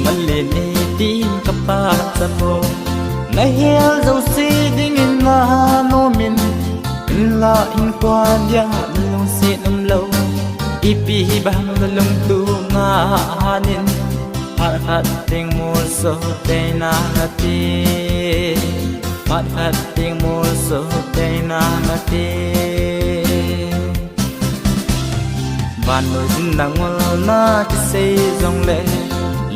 man lên đi tin cấp ba sabo na hiel dấu si ding in na no min in la in quan dia long si nam lâu ipi bang long tu nga hanin har khat ting mul so te na ngati har khat ting mul so te na ngati van nội din nang na ki sei dong le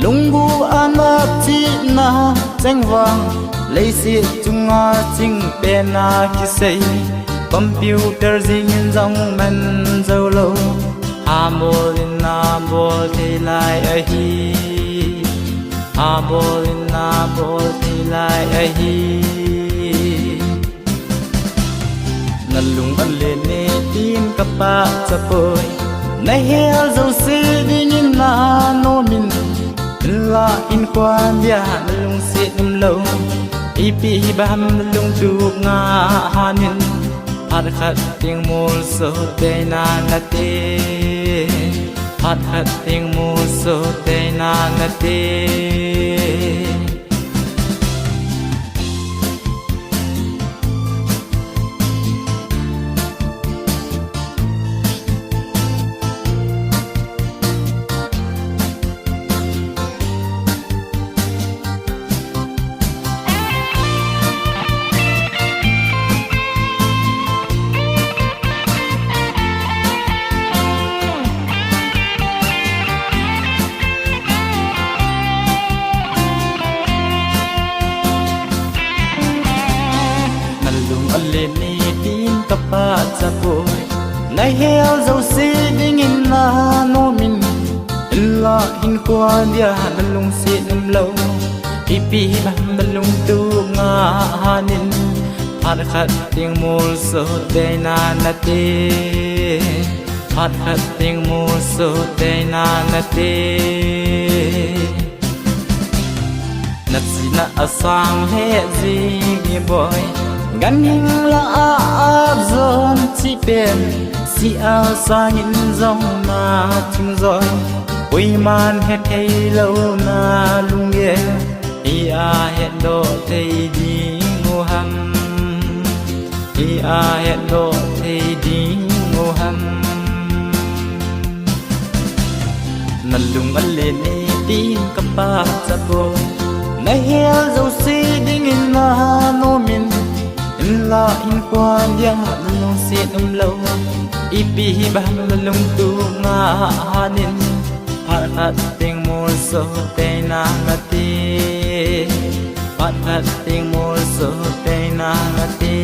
lung bu anap chi na chang wang lấy si chunga ching pe na ki sei computer jing in dong man zo lo a bol in na bol thi lai a hi a bol in na bol thi lai a hi nalung an le ne tin ka pa cha poi na hel zo si ding in na no min la in quan dia nalung si nam lo ipi bam nalung tu nga hanin har khat ting mul so te na ngate har khat ting mul so te na ngate lên đi tin cấp ba cha bồi nay heo dấu si ding in na no min la in quan dia nan lung si nam lâu ipi bam nan lung tu nga hanin har khat ting mul so te na na te har khat ting mul so te na na te nat sina asang he ji gi boy gan hing la a zon chi pen si ao sang in dòng na chim rồi ôi man hết thấy lâu na lung ye ia hẹn độ thấy đi ngô hầm ia hẹn độ thấy đi ngô hầm năn lung ăn lên đi tin cấp ba cha bồi nay heo dấu si ding in na no min la in quan dia long si nam lâu ipi bam long tu nga hanin har khat ting mul so te na ngati har khat ting mul so te na ngati